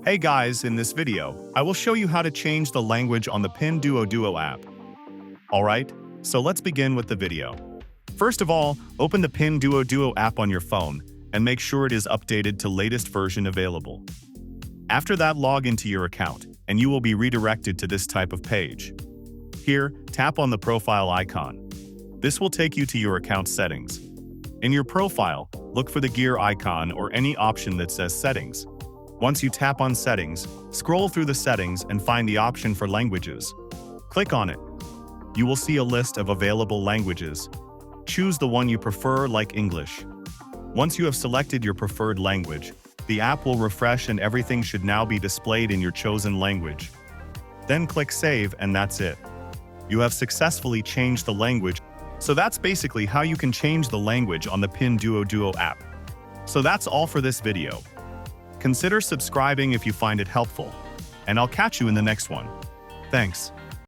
Hey guys, in this video, I will show you how to change the language on the Pinduoduo app. Alright, so let's begin with the video. First of all, open the Pinduoduo app on your phone and make sure it is updated to latest version available. After that, log into your account and you will be redirected to this type of page. Here, tap on the profile icon. This will take you to your account settings. In your profile, look for the gear icon or any option that says Settings. Once you tap on Settings, scroll through the settings and find the option for Languages. Click on it. You will see a list of available languages. Choose the one you prefer, like English. Once you have selected your preferred language, the app will refresh and everything should now be displayed in your chosen language. Then click Save and that's it. You have successfully changed the language. So that's basically how you can change the language on the Pinduoduo app. So that's all for this video. Consider subscribing if you find it helpful, and I'll catch you in the next one. Thanks.